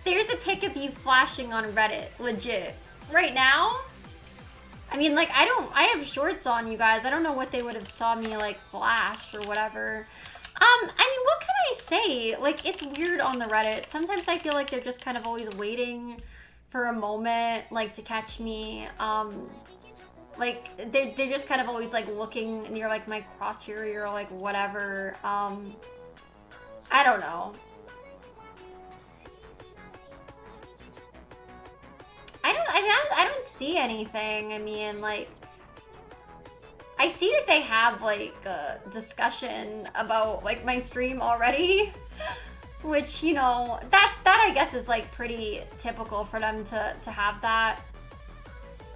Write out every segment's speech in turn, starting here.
There's a pic of you flashing on Reddit, legit. Right now? I mean, like, I have shorts on, you guys. I don't know what they would have saw me, like, flash or whatever. I mean, what can I say? Like, it's weird on the Reddit. Sometimes I feel like they're just kind of always waiting for a moment, like, to catch me. Like, they're just kind of always, like, looking near, like, my crotch area or, like, whatever. I don't know. I don't see anything. I mean, like, I see that they have, like, a discussion about, like, my stream already, which, you know, that I guess is, like, pretty typical for them to have that.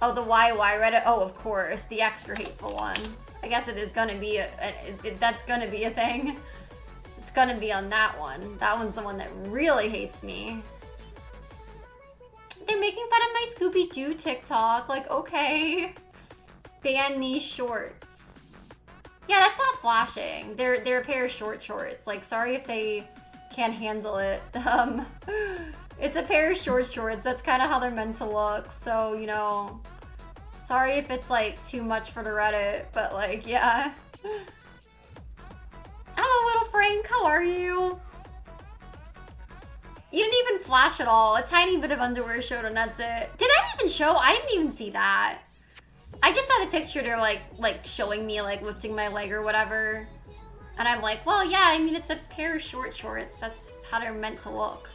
Oh, the YY Reddit. Oh, of course, the extra hateful one. I guess it is gonna be that's gonna be a thing. It's gonna be on that one. That one's the one that really hates me. They're making fun of my Scooby-Doo TikTok. Like, okay. Ban these shorts. Yeah, that's not flashing. They're a pair of short shorts. Like, sorry if they can't handle it. It's a pair of short shorts. That's kind of how they're meant to look. So, you know, sorry if it's, like, too much for the Reddit. But, like, yeah. Hello, little Frank. How are you? You didn't even flash at all. A tiny bit of underwear showed and that's it. Did I even show? I didn't even see that. I just saw the picture. They're like showing me like lifting my leg or whatever. And I'm like, well, yeah, I mean, it's a pair of short shorts. That's how they're meant to look.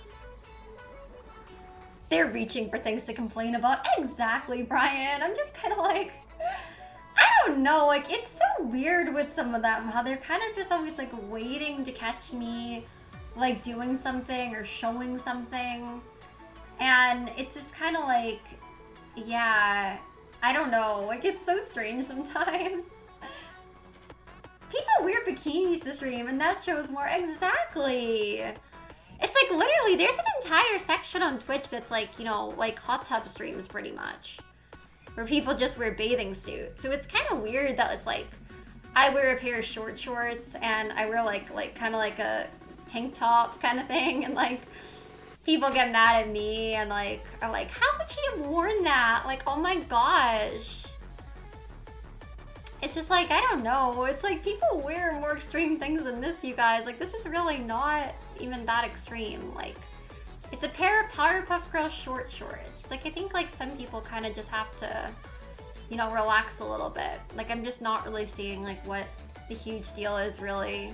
They're reaching for things to complain about. Exactly, Brian. I'm just kind of like, I don't know. Like, it's so weird with some of them, how they're kind of just always like waiting to catch me like doing something or showing something, and it's just kind of like, yeah, I don't know, like, it's so strange sometimes. People wear bikinis to stream and that shows more. Exactly. It's like literally there's an entire section on Twitch that's like, you know, like hot tub streams pretty much, where people just wear bathing suits. So it's kind of weird that it's like I wear a pair of short shorts and I wear like kind of like a tank top kind of thing, and like people get mad at me and like are like, how would she have worn that? Like, oh my gosh. It's just like, I don't know. It's like people wear more extreme things than this, you guys. Like, this is really not even that extreme. Like, it's a pair of Powerpuff Girls short shorts. It's like, I think like some people kind of just have to, you know, relax a little bit. Like, I'm just not really seeing like what the huge deal is really.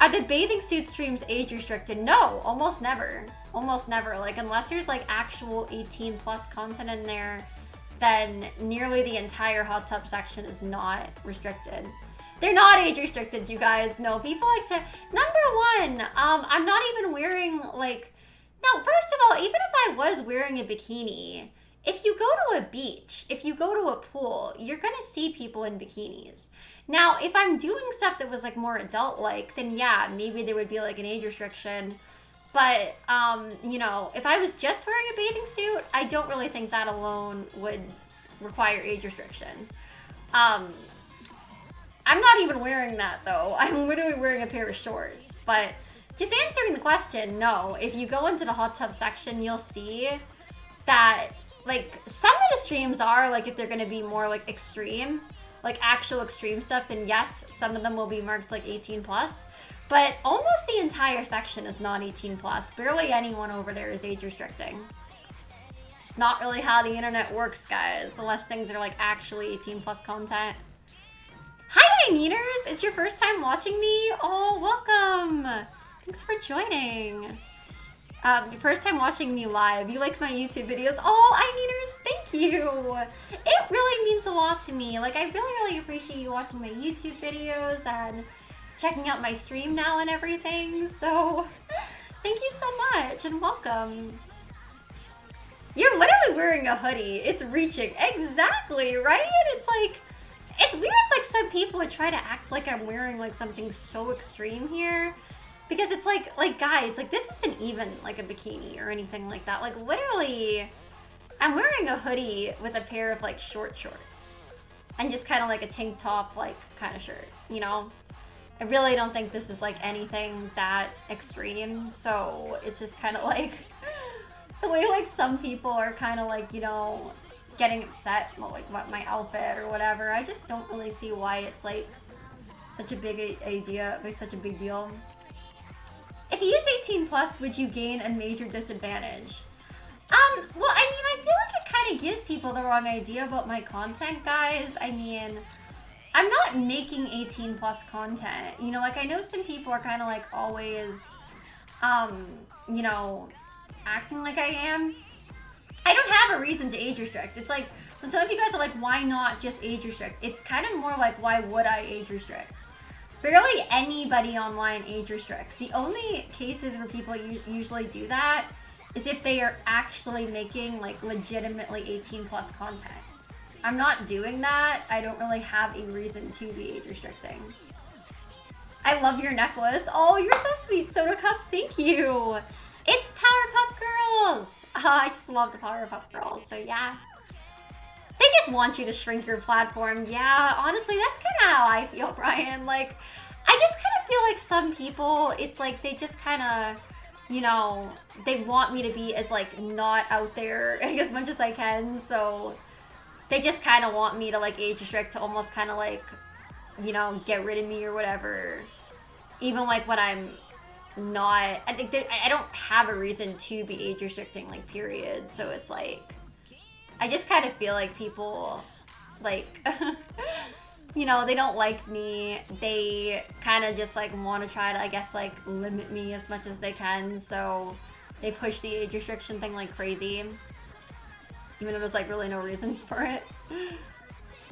Are the bathing suit streams age restricted? No, almost never. Almost never. Like, unless there's like actual 18 plus content in there, then nearly the entire hot tub section is not restricted. They're not age restricted, you guys. No, people like to, number one, I'm not even wearing like, now, first of all, even if I was wearing a bikini, if you go to a beach, if you go to a pool, you're gonna see people in bikinis. Now, if I'm doing stuff that was like more adult-like, then yeah, maybe there would be like an age restriction. But, you know, if I was just wearing a bathing suit, I don't really think that alone would require age restriction. I'm not even wearing that though. I'm literally wearing a pair of shorts. But just answering the question, no. If you go into the hot tub section, you'll see that like some of the streams are like, if they're gonna be more like extreme, like actual extreme stuff, then yes, some of them will be marked like 18 plus. But almost the entire section is not 18 plus. Barely anyone over there is age restricting. Just not really how the internet works, guys, unless things are like actually 18 plus content. Hi, Meaners! It's your first time watching me? Oh, welcome! Thanks for joining. Your first time watching me live. You liked my YouTube videos. Oh, Meaners, thank you! It really means a lot to me. Like, I really, really appreciate you watching my YouTube videos and checking out my stream now and everything. So, thank you so much and welcome. You're literally wearing a hoodie. It's reaching. Exactly, right? It's like, it's weird like some people would try to act like I'm wearing like something so extreme here. Because it's like guys, like this isn't even like a bikini or anything like that. Like literally, I'm wearing a hoodie with a pair of like short shorts. And just kind of like a tank top like kind of shirt, you know? I really don't think this is like anything that extreme, so it's just kind of like the way like some people are kind of like, you know, getting upset about like what my outfit or whatever. I just don't really see why it's like such a big idea, like such a big deal. If you use 18 plus, would you gain a major disadvantage? Well, I mean, I feel like it kind of gives people the wrong idea about my content, guys. I mean, I'm not making 18 plus content. You know, like I know some people are kind of like always, you know, acting like I am. I don't have a reason to age restrict. It's like, when some of you guys are like, why not just age restrict? It's kind of more like, why would I age restrict? Barely anybody online age restricts. The only cases where people usually do that is if they are actually making like legitimately 18 plus content. I'm not doing that. I don't really have a reason to be age restricting. I love your necklace. Oh, you're so sweet, Soda Cup. Thank you. It's Powerpuff Girls. Oh, I just love the Powerpuff Girls. So yeah. They just want you to shrink your platform. Yeah, honestly, that's kind of how I feel, Brian. Like, I just kind of feel like some people, it's like they just kind of, you know, they want me to be as like not out there as much as I can. So they just kind of want me to like age restrict to almost kind of like, you know, get rid of me or whatever. Even like when I'm not, I think I don't have a reason to be age restricting, like, period. So it's like, I just kind of feel like people like, you know, they don't like me. They kind of just like want to try to, I guess, like limit me as much as they can. So they push the age restriction thing like crazy. Even if there's like really no reason for it.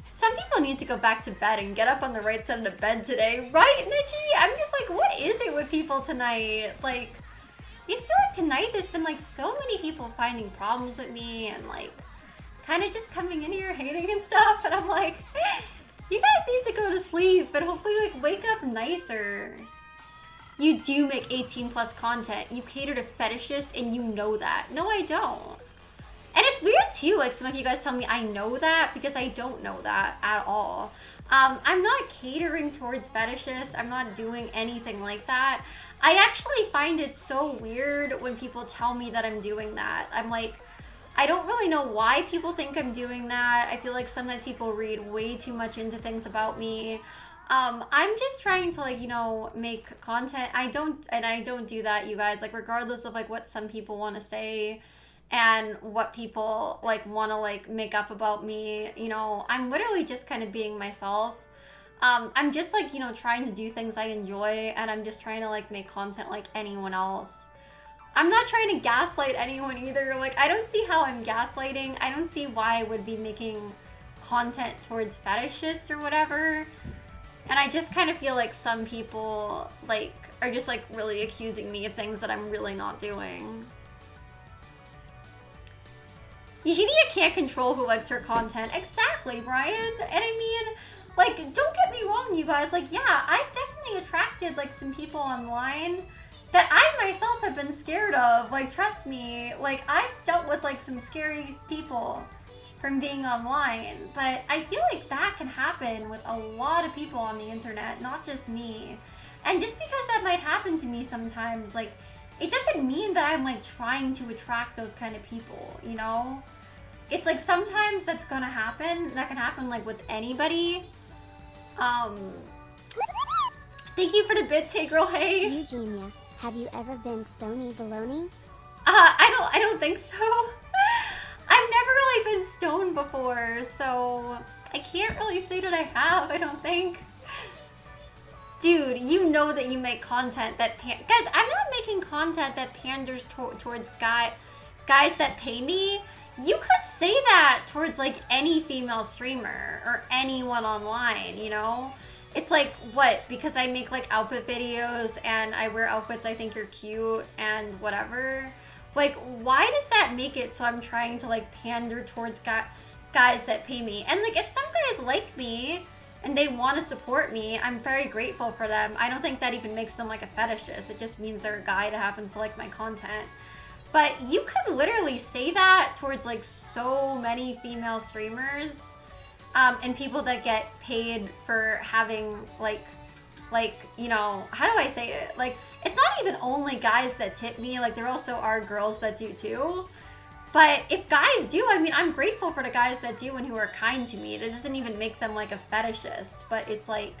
Some people need to go back to bed and get up on the right side of the bed today. Right, Nichi? I'm just like, what is it with people tonight? Like, I just feel like tonight there's been like so many people finding problems with me and like kind of just coming in here hating and stuff. And I'm like, you guys need to go to sleep and hopefully like wake up nicer. You do make 18 plus content. You cater to fetishists and you know that. No, I don't. And it's weird too, like some of you guys tell me I know that because I don't know that at all. I'm not catering towards fetishists. I'm not doing anything like that. I actually find it so weird when people tell me that I'm doing that. I'm like, I don't really know why people think I'm doing that. I feel like sometimes people read way too much into things about me. I'm just trying to like, you know, make content. I don't do that, you guys, like regardless of like what some people want to say and what people like want to like make up about me, you know, I'm literally just kind of being myself. I'm just like, you know, trying to do things I enjoy, and I'm just trying to like make content like anyone else. I'm not trying to gaslight anyone either. Like, I don't see how I'm gaslighting. I don't see why I would be making content towards fetishists or whatever. And I just kind of feel like some people like are just like really accusing me of things that I'm really not doing. Eugenia can't control who likes her content. Exactly, Brian. And I mean, like, don't get me wrong, you guys. Like, yeah, I've definitely attracted, like, some people online that I myself have been scared of. Like, trust me. Like, I've dealt with, like, some scary people from being online. But I feel like that can happen with a lot of people on the internet, not just me. And just because that might happen to me sometimes, like, it doesn't mean that I'm like trying to attract those kind of people, you know? It's like sometimes that's gonna happen. That can happen like with anybody. Thank you for the bits, hey girl, hey. Eugenia, have you ever been stony baloney? I don't think so. I've never really been stoned before, so I can't really say that I have, I don't think. Dude, you know that you make content that guys, I'm not making content that panders towards guys that pay me. You could say that towards like any female streamer or anyone online, you know? It's like, what? Because I make like outfit videos and I wear outfits I think you're cute and whatever. Like, why does that make it so I'm trying to like pander towards guys that pay me? And like, if some guys like me and they want to support me, I'm very grateful for them. I don't think that even makes them like a fetishist. It just means they're a guy that happens to like my content. But you could literally say that towards like so many female streamers and people that get paid for having like like, you know, how do I say it? Like, it's not even only guys that tip me, like, there also are girls that do too. But if guys do, I mean, I'm grateful for the guys that do and who are kind to me. It doesn't even make them like a fetishist, but it's like,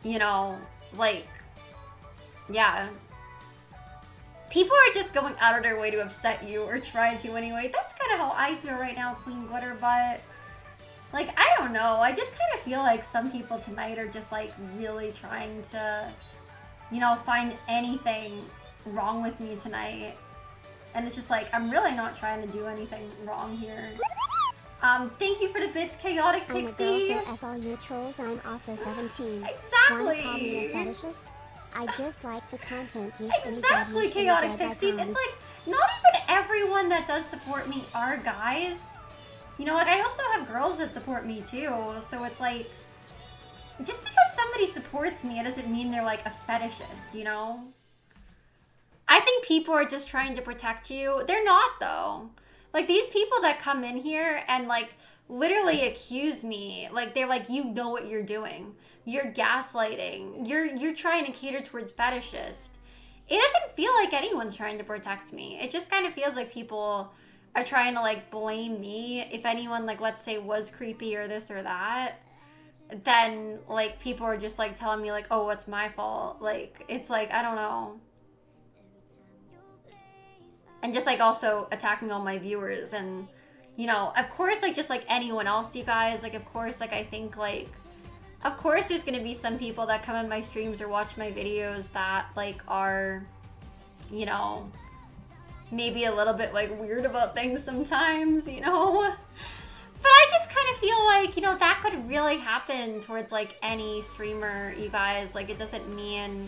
you know, like, yeah. People are just going out of their way to upset you or try to anyway. That's kind of how I feel right now, Queen Glitterbutt. Like, I don't know. I just kind of feel like some people tonight are just like really trying to, you know, find anything wrong with me tonight. And it's just like, I'm really not trying to do anything wrong here. Thank you for the bits, Chaotic Pixie. I'm a girl, so F all you trolls, I'm also 17. Exactly. One calls me a fetishist. I just like the content you Exactly, Chaotic Pixies. It's like, not even everyone that does support me are guys. You know, like, I also have girls that support me too. So it's like, just because somebody supports me, it doesn't mean they're like a fetishist, you know? I think people are just trying to protect you. They're not, though. Like, these people that come in here and, like, literally accuse me. Like, they're like, you know what you're doing. You're gaslighting. You're trying to cater towards fetishists. It doesn't feel like anyone's trying to protect me. It just kind of feels like people are trying to, like, blame me. If anyone, like, let's say was creepy or this or that, then, like, people are just, like, telling me, like, oh, it's my fault. Like, it's like, I don't know. And just, like, also attacking all my viewers. And, you know, of course, like, just like anyone else, you guys, like, of course, like, I think, like, of course there's gonna be some people that come in my streams or watch my videos that, like, are, you know, maybe a little bit, like, weird about things sometimes, you know? But I just kind of feel like, you know, that could really happen towards, like, any streamer, you guys. Like, it doesn't mean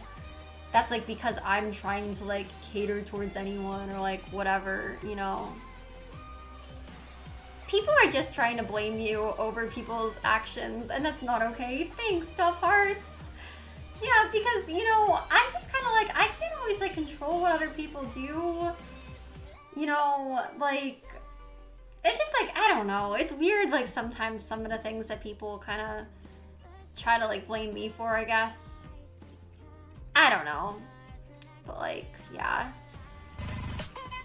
that's, like, because I'm trying to, like, cater towards anyone or, like, whatever, you know? People are just trying to blame you over people's actions, and that's not okay. Thanks, Stuff Hearts. Yeah, because, you know, I'm just kind of like, I can't always, like, control what other people do. You know, like, it's just, like, I don't know. It's weird, like, sometimes some of the things that people kind of try to, like, blame me for, I guess. I don't know. But, like, yeah.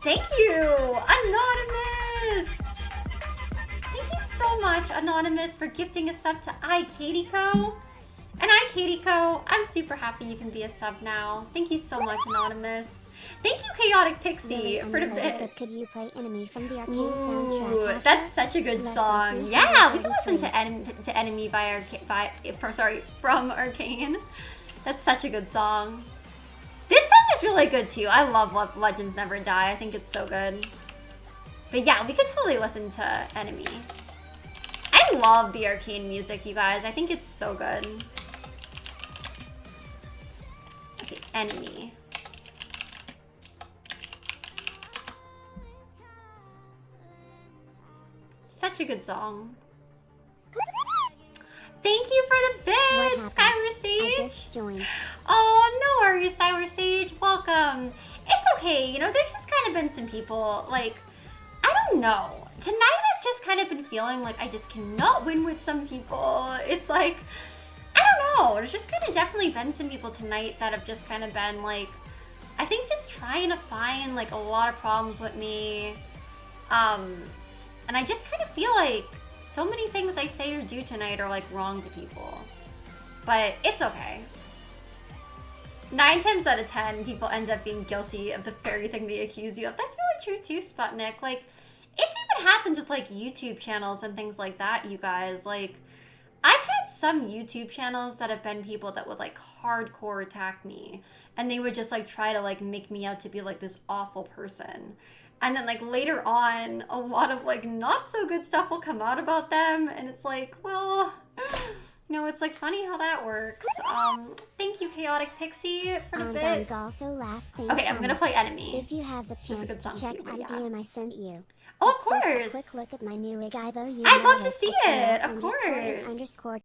Thank you, Anonymous! Thank you so much, Anonymous, for gifting a sub to iKatieCo. And iKatieCo, I'm super happy you can be a sub now. Thank you so much, Anonymous. Thank you, Chaotic Pixie, for the bits. Could you play Enemy from the Arcane soundtrack? Ooh, that's such a good song. Yeah, we can listen to Enemy from Arcane. That's such a good song. This song is really good too. I love Legends Never Die. I think it's so good. But yeah, we could totally listen to Enemy. I love the Arcane music, you guys. I think it's so good. Okay, Enemy. Such a good song. Thank you for the bits, Skyward Sage. I just joined. Oh, no worries, Skyward Sage. Welcome. It's okay. You know, there's just kind of been some people, like, I don't know. Tonight I've just kind of been feeling like I just cannot win with some people. It's like, I don't know. There's just kind of definitely been some people tonight that have just kind of been like, I think just trying to find like a lot of problems with me. And I just kind of feel like so many things I say or do tonight are like wrong to people. But it's okay. 9 times out of 10, people end up being guilty of the very thing they accuse you of. That's really true too, Sputnik. Like, it's even happens with like YouTube channels and things like that, you guys. Like, I've had some YouTube channels that have been people that would like hardcore attack me. And they would just like try to like make me out to be like this awful person. And then like later on, a lot of like not so good stuff will come out about them. And it's like, well, you know, it's like funny how that works. Thank you, Chaotic Pixie, for the bits. Okay, I'm gonna play Enemy. If you have the chance to check out a DM I sent you. Oh, of course. Just a quick look at my new guy, though. I'd love to see it, of course.